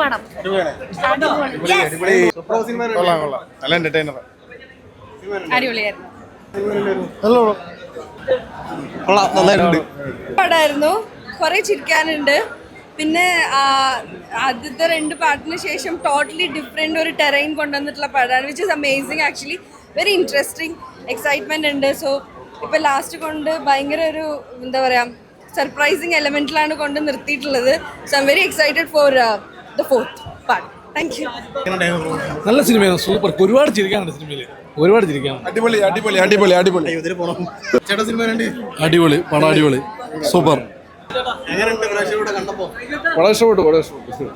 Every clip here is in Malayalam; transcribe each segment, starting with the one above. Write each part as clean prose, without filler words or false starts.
കാണാം. നല്ല എന്റർടൈനർ പടായിരുന്നു. കുറെ ചിരിക്കാനുണ്ട്. പിന്നെ ആദ്യത്തെ 2 പാർട്ടിന് ശേഷം ടോട്ടലി ഡിഫറെന്റ് ഒരു ടെറൈൻ കൊണ്ടുവന്നിട്ടുള്ള പടമാണ്, which is amazing. Actually very interesting, excitement ഉണ്ട്. സോ ഇപ്പൊ ലാസ്റ്റ് കൊണ്ട് ഭയങ്കര ഒരു എന്താ പറയാ സർപ്രൈസിങ് എലമെന്റിലാണ് കൊണ്ട് നിർത്തിയിട്ടുള്ളത്. So I am very excited for the 4th part. Thank you. നല്ല സിനിമയാണ്, സൂപ്പർ. ഒരുപാട് ചിരിക്കാനുണ്ട് സിനിമയിൽ, ഒരുപാട് ചിരിക്കാനുണ്ട്. അടിപൊളി അടിപൊളി അടിപൊളി അടിപൊളി അടിപൊളി പടം, അടിപൊളി, സൂപ്പർ. വളരെ ഇഷ്ടപ്പെട്ടു, വളരെ ഇഷ്ടപ്പെട്ടു.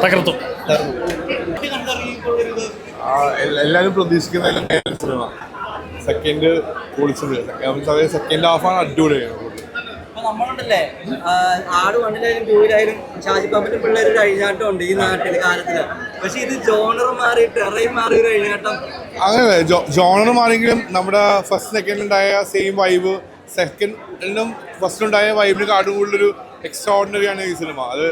തകർത്തു. എല്ലാരും പ്രതീക്ഷിക്കുന്ന സിനിമ സെക്കൻഡ് പൊളിച്ചത്. സെക്കൻഡ് ഹാഫാണ് അടിപൊളിയാണ്. നമ്മളുണ്ടല്ലേ ആട് 1-ലായാലും 2-ലായാലും ഷാജി പാപ്പന്റെ പിള്ളേർ ഒരു അഴിഞ്ഞാട്ടം ഉണ്ട് ഈ നാട്ടില് കാലത്തില്. പക്ഷെ ഇത് ജോണർ മാറി ടെറൈൻ മാറി ഒരു അഴിഞ്ഞാട്ടം. അങ്ങനെ ജോണർ മാറിയെങ്കിലും നമ്മുടെ ഫസ്റ്റ് സെക്കൻഡിലുണ്ടായ സെയിം വൈബ് സെക്കൻഡിലും ഫസ്റ്റിലുണ്ടായ വൈബിന് കാട് കൂടുതലൊരു എക്സ്ട്രാordinary ആണ് ഈ സിനിമ. അത്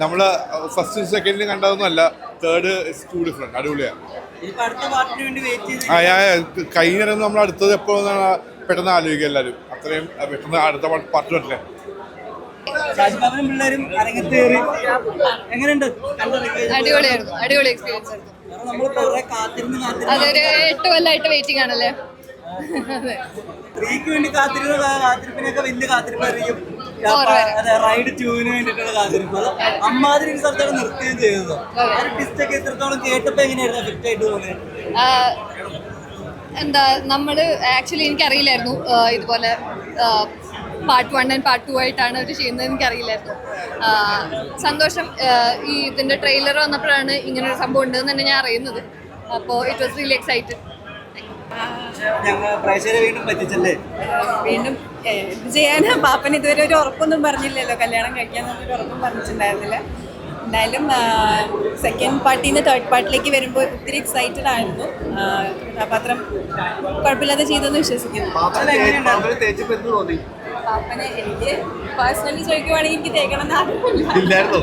നമ്മള് ഫസ്റ്റ് സെക്കൻഡിലും കണ്ടതൊന്നും അല്ല. Third is too different. അടിപൊളിയാണ്. കഴിഞ്ഞിറങ്ങും നമ്മൾ അടുത്തത് എപ്പോഴാണ് പെട്ടെന്ന് ആലോചിക്കുക എല്ലാവരും. അത്രയും പെട്ടെന്ന് അടുത്ത പാട്ട് പറ്റില്ല. അടിപൊളിയായിരുന്നു, അടിപൊളി എക്സ്പീരിയൻസ് ആയിരുന്നു. അതൊരു 8 കൊല്ലമായിട്ട് വെയിറ്റിംഗ് ആണല്ലേ. കാത്തിരിപ്പിനൊക്കെ വലിയ കാത്തിരിപ്പായിരിക്കും. റൈഡ് 2-ന് വേണ്ടിയിട്ടുള്ള കാത്തിരിപ്പ്. അമ്മാതിരി സ്ഥലത്താണ് നിർത്തുകയും ചെയ്തത്. ടിസ്റ്റൊക്കെ എത്രത്തോളം കേട്ടപ്പോ എങ്ങനെയായിരുന്നു ഫിറ്റ് ആയിട്ട് തോന്നിയത്? എന്താ നമ്മള് ആക്ച്വലി എനിക്കറിയില്ലായിരുന്നു ഇതുപോലെ പാർട്ട് 1 ആൻഡ് പാർട്ട് 2 ആയിട്ടാണ് അവർ ചെയ്യുന്നത്. എനിക്കറിയില്ലായിരുന്നു. സന്തോഷം. ഈ ഇതിന്റെ ട്രെയിലർ വന്നപ്പോഴാണ് ഇങ്ങനൊരു സംഭവം ഉണ്ടെന്ന് തന്നെ ഞാൻ അറിയുന്നത്. അപ്പോൾ ഇറ്റ് വാസ് റിയലി എക്സൈറ്റഡ്. വീണ്ടും എന്ത് ചെയ്യാനാ, പാപ്പൻ ഇതുവരെ ഒരു ഉറപ്പൊന്നും പറഞ്ഞില്ലല്ലോ, കല്യാണം കഴിക്കാന്നൊരു ഉറപ്പും പറഞ്ഞിട്ടുണ്ടായിരുന്നില്ല. എന്തായാലും സെക്കൻഡ് പാർട്ടിൽ നിന്ന് തേർഡ് പാർട്ടിലേക്ക് വരുമ്പോൾ ഒത്തിരി എക്സൈറ്റഡ് ആയിരുന്നു. കഥാപാത്രം കുഴപ്പമില്ലാതെ ചെയ്തെന്ന് വിശ്വസിക്കുന്നു. പാപ്പനെ എനിക്ക് പേഴ്സണലി ചോദിക്കുവാണെങ്കിൽ എനിക്ക് തേക്കണമെന്ന് ആഗ്രഹമില്ലായിരുന്നു.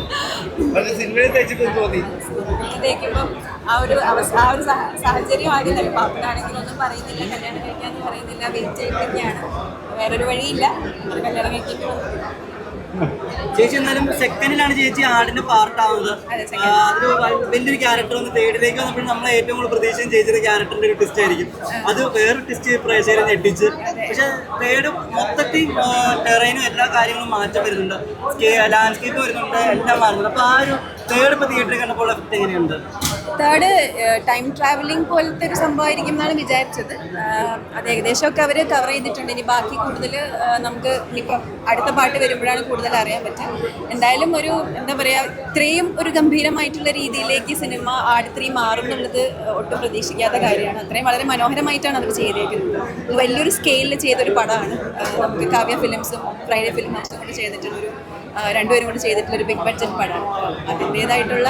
തേക്കുമ്പോൾ ആ ഒരു സാഹചര്യം ആയിരുന്നല്ലോ. പാപ്പനാണെങ്കിലും ഒന്നും പറയുന്നില്ല, കല്യാണം കഴിക്കാന്ന് പറയുന്നില്ല, വെയിറ്റ് ചെയ്തിരിക്കുകയാണ്. വേറൊരു വഴിയില്ല, കല്യാണം കഴിക്കാൻ. ചേച്ചി എന്നാലും സെക്കൻഡിലാണ് ചേച്ചി ആടിന്റെ പാർട്ടാവുന്നത്. അതൊരു വലിയൊരു ക്യാരക്ടർ വന്ന് തേർഡിലേക്ക് വന്നപ്പോൾ നമ്മൾ ഏറ്റവും കൂടുതൽ പ്രതീക്ഷിച്ചും ചേച്ചിയുടെ ക്യാരക്ടറിന്റെ ഒരു ട്വിസ്റ്റ് ആയിരിക്കും. അത് വേറൊരു ട്വിസ്റ്റ് പ്രേക്ഷകരെ ഞെട്ടിച്ച്. പക്ഷെ തേർഡ് മൊത്തത്തിൽ ടെറൈനും എല്ലാ കാര്യങ്ങളും മാറ്റം വരുന്നുണ്ട്, ലാൻഡ്സ്കേപ്പ് വരുന്നുണ്ട്, എല്ലാം മാറുന്നുണ്ട്. അപ്പൊ ആ ഒരു തേർഡ് ഇപ്പൊ തിയേറ്ററിൽ കണ്ടപ്പോൾ എഫക്ട് എങ്ങനെയുണ്ട്? തേർഡ് ടൈം ട്രാവലിംഗ് പോലത്തെ ഒരു സംഭവമായിരിക്കും എന്നാണ് വിചാരിച്ചത്. അത് ഏകദേശമൊക്കെ അവർ കവർ ചെയ്തിട്ടുണ്ട്. ഇനി ബാക്കി കൂടുതൽ നമുക്ക് ഇനിയിപ്പം അടുത്ത പാട്ട് വരുമ്പോഴാണ് കൂടുതൽ അറിയാൻ പറ്റുക. എന്തായാലും ഒരു എന്താ പറയുക, ഇത്രയും ഒരു ഗംഭീരമായിട്ടുള്ള രീതിയിലേക്ക് സിനിമ ആട് 3 മാറും എന്നുള്ളത് ഒട്ടും പ്രതീക്ഷിക്കാത്ത കാര്യമാണ്. അത്രയും വളരെ മനോഹരമായിട്ടാണ് അവർ ചെയ്തേക്കുന്നത്. വലിയൊരു സ്കെയിലിൽ ചെയ്തൊരു പടമാണ്. നമുക്ക് കാവ്യ ഫിലിംസും ഫ്രൈഡേ ഫിലിം ഹൗസും കൂടി ചെയ്തിട്ടുള്ളൊരു രണ്ടുപേരും കൂടി ചെയ്തിട്ടുള്ളൊരു ബിഗ് ബഡ്ജറ്റ് പടമാണ്. അതിൻ്റേതായിട്ടുള്ള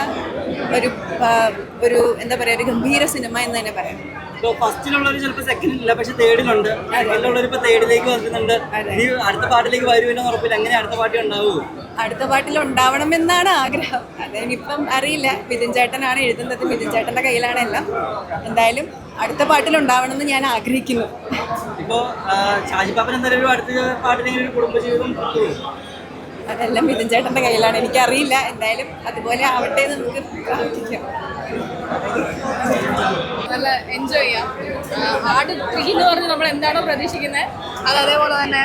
ഒരു എന്താ പറയുക, ഒരു ഗംഭീര സിനിമ എന്ന് തന്നെ പറയാം. ഫസ്റ്റിലുള്ളവർ ചിലപ്പോൾ സെക്കൻഡിലില്ല, പക്ഷെ തേർഡിലുണ്ട്. സെക്കൻഡിലുള്ളവർ ഇപ്പൊ തേർഡിലേക്ക് വരുന്നുണ്ട്. ഇനി അടുത്ത പാട്ടിലേക്ക് വരുമെന്ന് ഉറപ്പില്ല. അങ്ങനെ അടുത്ത പാർട്ടി ഉണ്ടാവുമോ? അടുത്ത പാട്ടിൽ ഉണ്ടാവണമെന്നാണ് ആഗ്രഹം. അതിനിപ്പം അറിയില്ല. മിഥുൻ ചേട്ടനാണ് എഴുതുന്നത്, മിഥുൻ ചേട്ടന്റെ കയ്യിലാണ് എല്ലാം. എന്തായാലും അടുത്ത പാട്ടിൽ ഉണ്ടാവണമെന്ന് ഞാൻ ആഗ്രഹിക്കുന്നു. ഇപ്പോ ഷാജി പാപ്പൻ എന്തായാലും അടുത്ത പാട്ടിലെങ്കിലും ഒരു കുടുംബജീവിതം അതെല്ലാം മിഥുൻ ചേട്ടന്റെ കയ്യിലാണ്. എനിക്കറിയില്ല. എന്തായാലും അതുപോലെ ആവട്ടെ എന്ന് നമുക്ക് പ്രാർത്ഥിക്കാം. നല്ല എൻജോയ് ചെയ്യാം. ആട് 3 എന്ന് പറഞ്ഞ് നമ്മൾ എന്താണോ പ്രതീക്ഷിക്കുന്നത് അത് അതേപോലെ തന്നെ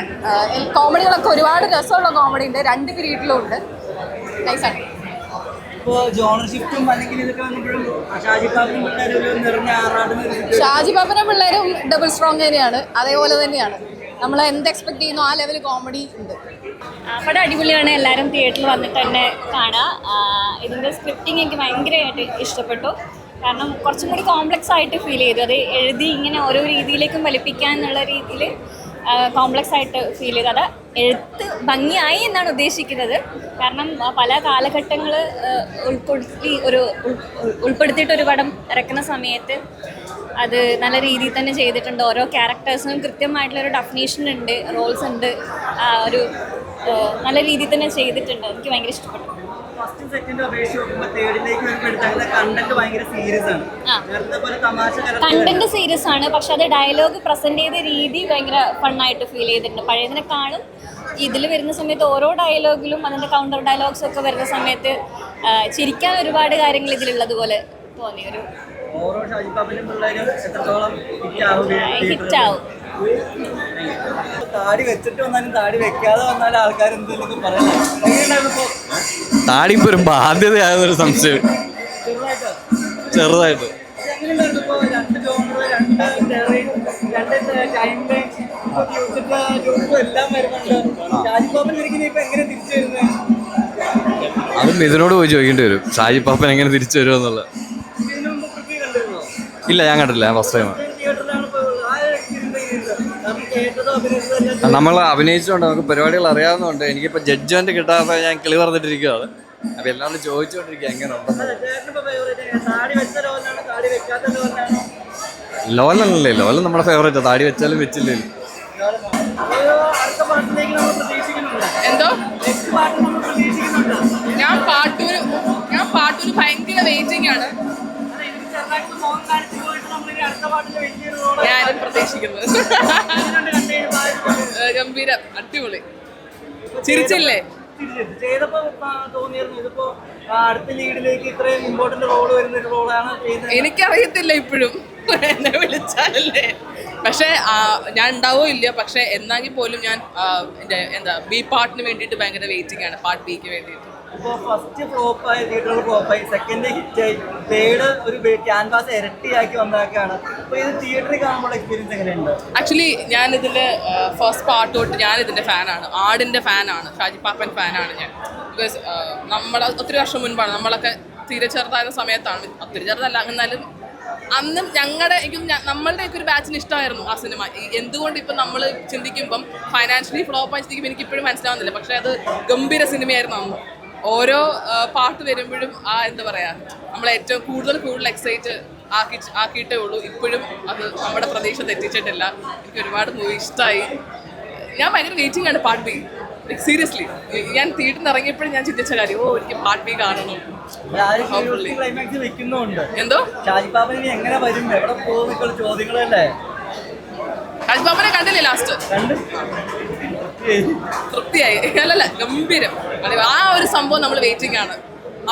കോമഡികളൊക്കെ ഒരുപാട് രസമുള്ള കോമഡി ഉണ്ട്. 2 പീരീഡിലും ഉണ്ട്. നൈസാണ്. ഇപ്പോൾ ജോണർ ഷിഫ്റ്റും അല്ലെങ്കിൽ ഇതൊക്കെ വന്നപ്പോഴും ഷാജി പാപ്പനും പിള്ളേരും ഡബിൾ സ്ട്രോങ് തന്നെയാണ്. അതേപോലെ തന്നെയാണ് നമ്മൾ എന്ത് എക്സ്പെക്ട് ചെയ്യുന്നു ആ ലെവൽ കോമഡി ഉണ്ട്. പടം അടിപൊളിയാണ്. എല്ലാവരും തിയേറ്ററിൽ വന്നിട്ട് തന്നെ കാണുക. ഇതിൻ്റെ സ്ക്രിപ്റ്റിംഗ് എനിക്ക് ഭയങ്കരമായിട്ട് ഇഷ്ടപ്പെട്ടു. കാരണം കുറച്ചും കൂടി കോംപ്ലക്സ് ആയിട്ട് ഫീൽ ചെയ്തു. അത് എഴുതി ഇങ്ങനെ ഓരോ രീതിയിലേക്കും വലിപ്പിക്കാൻ എന്നുള്ള രീതിയിൽ കോംപ്ലക്സ് ആയിട്ട് ഫീൽ ചെയ്തു. അത് എഴുത്ത് ഭംഗിയായി എന്നാണ് ഉദ്ദേശിക്കുന്നത്. കാരണം പല കാലഘട്ടങ്ങൾ ഉൾപ്പെടുത്തിയിട്ടൊരു പടം ഇറക്കുന്ന സമയത്ത് അത് നല്ല രീതിയിൽ തന്നെ ചെയ്തിട്ടുണ്ട്. ഓരോ ക്യാരക്ടേഴ്സിനും കൃത്യമായിട്ടുള്ളൊരു ഡെഫിനേഷൻ ഉണ്ട്, റോൾസ് ഉണ്ട്. ഒരു നല്ല രീതിയിൽ തന്നെ ചെയ്തിട്ടുണ്ട്. എനിക്ക് ഭയങ്കര ഇഷ്ടപ്പെട്ടു. ഫസ്റ്റ് സെക്കൻഡ് അപേക്ഷിച്ച് നോക്കുമ്പോൾ തേർഡിലേക്ക് വരുമ്പോഴത്തേക്ക് കണ്ടന്റ് ഭയങ്കര സീരിയസ് ആണ്. നേരത്തെ പോലെ തമാശ കണ്ടന്റ് സീരിയസ് ആണ്, പക്ഷെ അത് ഡയലോഗ് പ്രസന്റ് ചെയ്ത രീതി ഭയങ്കര ഫണ്ണായിട്ട് ഫീൽ ചെയ്തിട്ടുണ്ട്. പഴയതിനെക്കാളും ഇതിൽ വരുന്ന സമയത്ത് ഓരോ ഡയലോഗിലും അതിൻ്റെ കൗണ്ടർ ഡയലോഗ്സ് ഒക്കെ വരുന്ന സമയത്ത് ചിരിക്കാൻ ഒരുപാട് കാര്യങ്ങൾ ഇതിലുള്ളതുപോലെ തോന്നി. ഒരു ഓരോ ഷാജിപ്പാപ്പനും പിള്ളേരും എത്രത്തോളം ഹിറ്റാവും. താടി വെച്ചിട്ട് വന്നാലും താടി വെക്കാതെ വന്നാലും ആൾക്കാർ എന്തെങ്കിലും പറയുന്നത് താടി ഇപ്പോൾ ഒരു ബാധ്യതയാകുന്നൊരു സംശയം ചെറുതായിട്ട്. എങ്ങനെയുണ്ടായിരുന്നു ഇപ്പോൾ രണ്ട് ജോണർ, രണ്ട് ടൈം എല്ലാം വരുന്നുണ്ട്. ഷാജിപ്പാപ്പൻ ഇരിക്കുന്ന ഇപ്പൊ എങ്ങനെ തിരിച്ചു വരുന്നത്? അത് മിഥുനോട് പോയി ചോദിക്കേണ്ടി വരും, ഷാജി പാപ്പൻ എങ്ങനെ തിരിച്ചു വരുമോ എന്നുള്ളത്. ഇതിനു മുമ്പ് പ്രിവ്യൂ കണ്ടിരുന്നോ? ഇല്ല, ഞാൻ കണ്ടില്ല, ഞാൻ ഫസ്റ്റ് ടൈമാണ്. തിയേറ്ററിലാണ് ഇപ്പോൾ ആ എക്സ്പീരിയൻസ് നമുക്ക് കേട്ടതോ അഭിനയിച്ചതോ നമ്മൾ അഭിനയിച്ചുകൊണ്ട് നമുക്ക് പരിപാടികൾ അറിയാവുന്നതുകൊണ്ട് എനിക്കിപ്പോൾ ജഡ്ജ്മെന്റ് കിട്ടാതെ ഞാൻ കിളി പറഞ്ഞിട്ടിരിക്കുകയാണ്. അപ്പോൾ എല്ലാവരും ചോദിച്ചുകൊണ്ടിരിക്കുക എങ്ങനെ ഉണ്ടെന്ന്. താടി വെച്ച ലോലാണ് താടി വെക്കാത്ത ലോലാണോ? ലോലല്ലേ, ലോലൻ നമ്മുടെ ഫേവറേറ്റ്, താടി വെച്ചാലും വെച്ചില്ലേലും. അടുത്ത പാട്ടിലേക്ക് നമ്മൾ പ്രതീക്ഷിക്കുന്നുണ്ട്. എന്തോ നെക്സ്റ്റ് പാട്ട് നമ്മൾ പ്രതീക്ഷിക്കുന്നുണ്ട്. ഞാൻ പാട്ടൂര് ഭയങ്കര വെയിറ്റിംഗ് ആണ്. എനിക്ക് ചെറുതായിട്ട് മോഹൻ കാണിച്ചു പോയിട്ട് നമ്മളിനി അടുത്ത പാട്ടിൽ വലിയൊരു റോള് ഞാനും പ്രതീക്ഷിക്കുന്നത്. ഗംഭീരം, അടിപൊളി, ചിരിച്ചില്ലേ? ചെയ്തപ്പോ തോന്നിയിരുന്നു ഇതിപ്പോ അടുത്ത ലീഡിലേക്ക് ഇത്രയും ഇമ്പോർട്ടന്റ് റോള് വരുന്ന ഒരു റോളാണ് ചെയ്യുന്നത്. എനിക്കറിയത്തില്ല ഇപ്പോഴും, എന്നെ വിളിച്ചാലല്ലേ. പക്ഷെ ഞാൻ ഉണ്ടാവോ ഇല്ല, പക്ഷെ എന്നാങ്കിൽ പോലും ഞാൻ എൻ്റെ ബി പാർട്ടിന് വേണ്ടിയിട്ട് ഭയങ്കര വെയിറ്റിംഗ് ആണ്, പാർട്ട് ബിക്ക് വേണ്ടിയിട്ട്. ഇപ്പോൾ ഫസ്റ്റ് ഫ്ലോപ്പായി, തിയേറ്ററിൽ ഫ്ലോപ്പായി, സെക്കൻഡ് ഹിറ്റായി, തേർഡ് ഒരു ക്യാൻവാസ് ഇരട്ടിയാക്കി വന്നതൊക്കെയാണ്. അപ്പോൾ ഇത് തിയേറ്ററിൽ കാണുമ്പോൾ എക്സ്പീരിയൻസ് എങ്ങനെയുണ്ട്? ആക്ച്വലി ഞാനിതിൻ്റെ ഫസ്റ്റ് പാർട്ട് തൊട്ട് ഞാനിതിൻ്റെ ഫാനാണ്, ആടിൻ്റെ ഫാനാണ്, ഷാജി പാപ്പൻ ഫാനാണ് ഞാൻ. ബിക്കോസ് നമ്മുടെ ഒത്തിരി വർഷം മുൻപാണ്, നമ്മളൊക്കെ തീരെ ചെറുതായ സമയത്താണ്, ഒത്തിരി ചെറുതല്ല എന്നാലും അന്നും നമ്മളുടെയൊക്കെ ഒരു ബാച്ചിന് ഇഷ്ടമായിരുന്നു ആ സിനിമ. എന്തുകൊണ്ട് ഇപ്പം നമ്മൾ ചിന്തിക്കുമ്പം ഫൈനാൻഷ്യലി ഫ്ലോപ്പായി ചിന്തിക്കുമ്പോൾ എനിക്കിപ്പോഴും മനസ്സിലാവുന്നില്ല, പക്ഷേ അത് ഗംഭീര സിനിമയായിരുന്നു അന്ന്. ഓരോ പാട്ട് വരുമ്പോഴും എന്താ പറയുക, നമ്മളെ ഏറ്റവും കൂടുതൽ എക്സൈറ്റ് ആക്കിയിട്ടേ ഉള്ളൂ. ഇപ്പോഴും അത് നമ്മുടെ പ്രതീക്ഷ തെറ്റിച്ചിട്ടില്ല. എനിക്ക് ഒരുപാട് മൂവി ഇഷ്ടമായി. ഞാൻ ഭയങ്കര വെയിറ്റിംഗ് ആണ് പാർട്ട് ബി. സീരിയസ്ലി ഞാൻ തിയേറ്ററിൽ ഇറങ്ങിയപ്പോഴും ഞാൻ ചിന്തിച്ച കാര്യം, എനിക്ക് പാർട്ട് ബി കാണണം. ക്ലൈമാക്സ് വെക്കുന്നുണ്ട്. എന്തോ ഷാജിപ്പാപ്പൻ ഇനി എങ്ങനെ വരും, എവിടെ പോകുന്ന ചോദ്യങ്ങളല്ലേ? ഷാജിപ്പാപ്പനെ കണ്ടില്ലേ ലാസ്റ്റ്? തൃപ്തിയായി. അല്ലല്ല, ഗംഭീരം. ആ ഒരു സംഭവം നമ്മൾ വെയിറ്റിംഗ് ആണ്.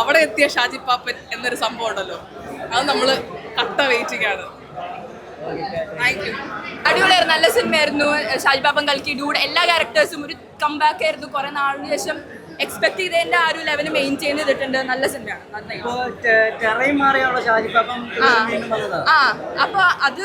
അവിടെ എത്തിയ ഷാജി പാപ്പൻ എന്നൊരു സംഭവം ഉണ്ടല്ലോ, അത് നമ്മൾ കട്ട വെയിറ്റിംഗ് ആണ്. Thank you. അടിപൊളിയായിരുന്നു, നല്ല സിനിമയായിരുന്നു. ഷാജി പാപ്പൻ കൽക്കി ഡൂഡ് എല്ലാ ക്യാരക്ടേഴ്സും ഒരു കംബാക്ക് ആയിരുന്നു. കുറെ നാളിന് ശേഷം എക്സ്പെക്ട് ചെയ്തതിന്റെ ആ ഒരു ലെവൽ മെയിൻറ്റെയിൻ ചെയ്തിട്ടുണ്ട്. നല്ല സിനിമയാണ്, നന്നായി. അപ്പൊ അത്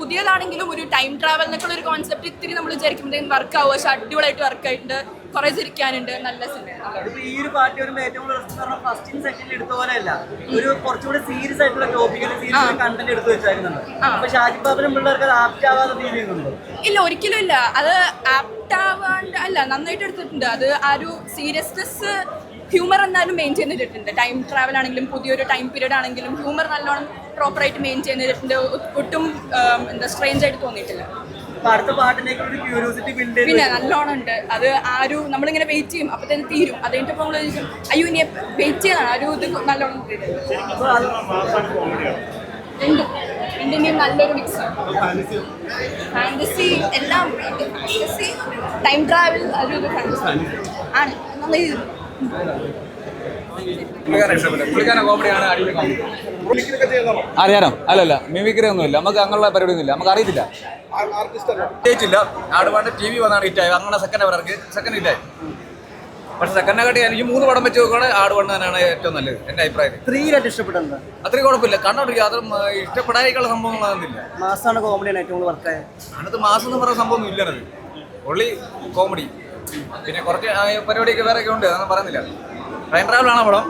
പുതിയതാണെങ്കിലും ഒരു ടൈം ട്രാവൽ എന്നൊക്കെ ഒരു കോൺസെപ്റ്റ് ഇത്തിരി നമ്മൾ വിചാരിക്കുമ്പോഴത്തേക്കും വർക്ക് ആവുക. പക്ഷെ അടിപൊളിയായിട്ട് വർക്ക് ആയിട്ടുണ്ട്, കുറെ ചിരിക്കാനുണ്ട്, നല്ല സിനിമയാണ്. ഈ ഒരു പാർട്ടി വരുമ്പോൾ ഏറ്റവും കൂടുതൽ ഫസ്റ്റ് സെക്കൻഡ് എടുത്ത പോലെയല്ല, ഒരു കുറച്ചുകൂടി സീരിയസ് ആയിട്ടുള്ള ടോപ്പിക്കൽ സീരിയസ് കണ്ടന്റ് എടുത്ത് വെച്ചായിരുന്നുണ്ട്. അപ്പൊ ഷാജിപ്പാപ്പനും പിള്ളേർക്ക് അത് ആപ്റ്റ് ആവാതെ ഫീൽ ചെയ്യുന്നുണ്ടോ? ഇല്ല, ഒരിക്കലും ഇല്ല. അത് ആപ്റ്റ് ആവാണ്ട് അല്ല, നന്നായിട്ട് എടുത്തിട്ടുണ്ട്. അത് ആ ഒരു സീരിയസ്നെസ് ഹ്യൂമർ എന്നാലും മെയിൻറ്റെയിൻ ചെയ്തിട്ടുണ്ട്. ടൈം ട്രാവൽ ആണെങ്കിലും പുതിയൊരു ടൈം പീരീഡ് ആണെങ്കിലും ഹ്യൂമർ നല്ലോണം പ്രോപ്പറായിട്ട് മെയിൻറ്റെയിൻ ചെയ്തിട്ടുണ്ട്. ഒട്ടും സ്ട്രേഞ്ച് ആയിട്ട് തോന്നിയിട്ടില്ല. അടുത്ത പാട്ടിലേക്ക് ഒരു ക്യൂരിയോസിറ്റി ബിൽഡ് ചെയ്ത് പിന്നെ നല്ലോണം ഉണ്ട്. അത് ആ ഒരു നമ്മളിങ്ങനെ വെയിറ്റ് ചെയ്യും, അപ്പൊ തന്നെ തീരും. അത് കഴിഞ്ഞിട്ട് നമ്മൾ അയ്യോ ഇനി വെയിറ്റ് ചെയ്യണം. ആ ഒരു ഇത് നല്ലോണം നല്ലൊരു മിക്സ് ഫാന്റസി എല്ലാം. ഫാന്റസി ടൈം ട്രാവൽ ഒരു ആണ് നന്നായി. അറിയാനോ? അല്ലല്ല, മിമിക്രി ഒന്നുമില്ല, നമുക്ക് അങ്ങനെയുള്ള പരിപാടി ഒന്നുമില്ല, നമുക്ക് അറിയത്തില്ല. ജയിച്ചില്ല, ആടുപാണ്ട് ടി വി വന്നാണ് ഹിറ്റായി, അങ്ങനെ സെക്കൻഡ് ഹിറ്റായി. പക്ഷെ സെക്കൻഡിനെക്കാട്ടി എനിക്ക് 3 പടം വെച്ച് നോക്കുകയാണെങ്കിൽ ആടുപാണ്ട് തന്നെയാണ് ഏറ്റവും നല്ലത് എൻ്റെ അഭിപ്രായത്തിൽ. സ്ത്രീയായിട്ട് ഇഷ്ടപ്പെടുന്നത് അത്രയും കുഴപ്പമില്ല, കണ്ടോണ്ടിരിക്കുക. അതും ഇഷ്ടപ്പെടാനുള്ള സംഭവങ്ങളൊന്നുമില്ല. മാസാണ് കോമഡിയാണ് ഏറ്റവും കൂടുതൽ വർക്കായ. അതിനകത്ത് മാസം എന്ന് പറയുന്ന സംഭവം ഒന്നും ഇല്ലത്, ഒള്ളി കോമഡി. പിന്നെ കുറച്ച് പരിപാടിയൊക്കെ വേറെയൊക്കെ ഉണ്ട്, അതൊന്നും പറയുന്നില്ല. ട്രെയിൻ ട്രാവലാണ് പടം.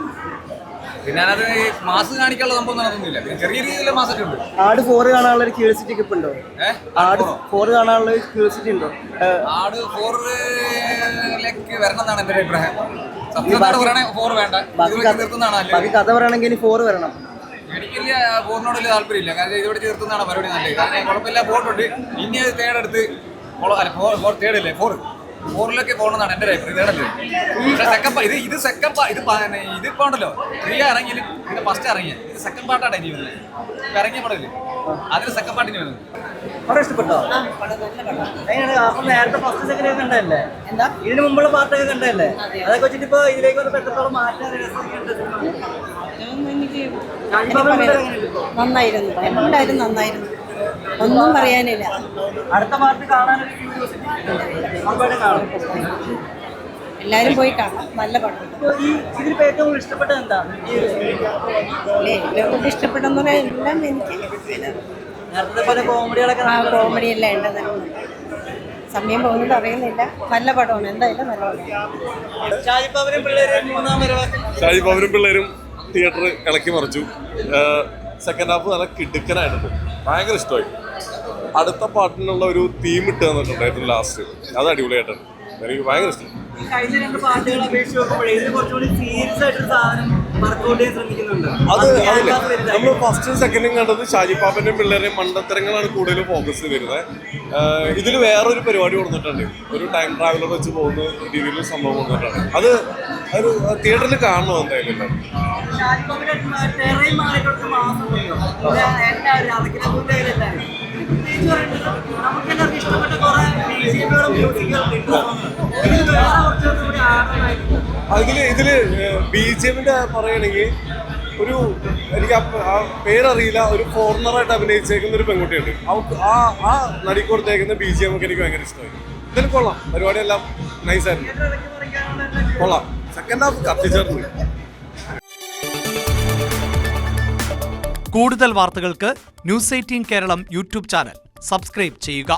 പിന്നെ അതിനകത്ത് മാസ് കാണിക്കാനുള്ള സംഭവം നടത്തുന്നില്ല. പിന്നെ ചെറിയ രീതിയിലുള്ള മാസൊക്കെ ഉണ്ട്. ആട് 4 കാണാനുള്ള ഒരു ക്യൂരിയോസിറ്റി ഒക്കെ ഉണ്ടോ? ആട് 4 കാണാനുള്ള ഒരു ക്യൂരിയോസിറ്റി ഉണ്ടോ? ആട് 4ലേക്ക് വരണം എന്നാണ് എൻ്റെ അഭിപ്രായം. സത്യം പറയണേ 4 വേണ്ട, ബാക്കി കഥ പറയണമെങ്കിൽ ഇനി 4 വരണം. എനിക്ക് വലിയ ഫോറിനോട് വലിയ താല്പര്യമില്ല. കാരണം ഇതോടെ ചേർത്തുന്നതാണ് പരിപാടി നല്ലത്. കാരണം കുഴപ്പമില്ല, ഫോർട്ടുണ്ട്. ഇനി അത് തേർഡെടുത്ത് തേർഡല്ലേ ഫോറിലൊക്കെ പോകണമെന്നാണ് എൻ്റെ അഭിപ്രായം. തേർഡല്ലേ. പക്ഷേ ഇതിപ്പോ ഉണ്ടല്ലോ 3 ഇറങ്ങിയാലും ഇത് ഫസ്റ്റ് ഇറങ്ങിയ ഇത് സെക്കൻഡ് പാർട്ടാണ് ഇനി വരുന്നത്. ഇപ്പം ഇറങ്ങിയ പടമില്ലേ, അതിന് സെക്കൻഡ് പാർട്ടിന് വരുന്നത്. പടം ഇഷ്ടപ്പെട്ടോ? നേരത്തെ ഫസ്റ്റ് സെക്കൻഡ് ഒക്കെ കണ്ടതല്ലേ? എന്താ ഇതിന് മുമ്പുള്ള പാർട്ടൊക്കെ കണ്ടതല്ലേ? അതൊക്കെ വെച്ചിട്ട് ഇപ്പൊ ഇതിലേക്ക് വന്നപ്പോ എത്രത്തോളം മാറ്റാൻ നന്നായിരുന്നു, എല്ലാവരും നന്നായിരുന്നു, ഒന്നും പറയാനില്ല. അടുത്ത പാർട്ട് കാണാനൊരു എല്ലാവരും പോയി കാണാം, നല്ല പടം. ഇതിലിപ്പോ ഏറ്റവും കൂടുതൽ ഇഷ്ടപ്പെട്ടത് എന്താ? ഏറ്റവും കൂടുതൽ ഇഷ്ടപ്പെട്ടെന്ന് പറയാൻ എല്ലാം എനിക്ക് നേരത്തെ പോലെ കോമഡികളൊക്കെ കോമഡി എല്ലാം ഉണ്ട്. സമയം പോകുന്നത് അറിയുന്നില്ല. നല്ല പടമാണ്, എന്തായാലും നല്ല പടമാണ്. ഷാജിപ്പാവനും പിള്ളേരും മൂന്നാം വരവ്. ഷാജിപ്പാവനും പിള്ളേരും തിയേറ്റർ ഇളക്കി മറിച്ചു. സെക്കൻഡ് ഹാഫ് നല്ല കിടുക്കനായിട്ടുണ്ട്, ഭയങ്കര ഇഷ്ടമായി. അടുത്ത പാട്ടിനുള്ള ഒരു തീം ഇട്ട് തന്നിട്ടുണ്ടായിരുന്നു ലാസ്റ്റ്, അത് അടിപൊളിയായിട്ടുണ്ട്, എനിക്ക് ഭയങ്കര ഇഷ്ടം. കഴിഞ്ഞ 2 പാട്ടുകൾ അപേക്ഷിച്ച് നോക്കുമ്പോഴേ ഇത് കുറച്ചുകൂടി സീരിയസ് ആയിട്ടൊരു സാധനം വർക്കൗട്ട് ചെയ്യാൻ ശ്രമിക്കുന്നുണ്ട്. അത് അതില്ല, നമ്മൾ ഫസ്റ്റും സെക്കൻഡും കണ്ടത് ഷാജിപ്പാപ്പൻ്റെയും പിള്ളേരെയും മണ്ടത്തരങ്ങളാണ് കൂടുതൽ ഫോക്കസ് വരുന്നത്. ഇതിൽ വേറൊരു പരിപാടി കൊടുത്തിട്ടുണ്ട്, ഒരു ടൈം ട്രാവലർ വെച്ച് പോകുന്ന രീതിയിൽ സംഭവം കൊടുത്തിട്ടുണ്ട്. അത് ഒരു തിയേറ്ററിൽ കാണണം എന്തായാലും. ഇതില് BGMന്റെ പറയുകയാണെങ്കിൽ ഒരു എനിക്ക് ആ പേരറിയില്ല, ഒരു ഫോറിനറായിട്ട് അഭിനയിച്ചേക്കുന്ന ഒരു പെൺകുട്ടിയുണ്ട്. അവർക്ക് ആ നടി കൊടുത്തേക്കുന്ന BGM ഒക്കെ എനിക്ക് ഭയങ്കര ഇഷ്ടമായി. ഇതിൽ കൊള്ളാം, പരിപാടിയെല്ലാം നൈസായിരുന്നു, കൊള്ളാം. സെക്കൻഡ് ഹാഫ് കത്തിച്ചേർന്നു. കൂടുതൽ വാർത്തകൾക്ക് News 18 Keralam YouTube channel subscribe ചെയ്യുക.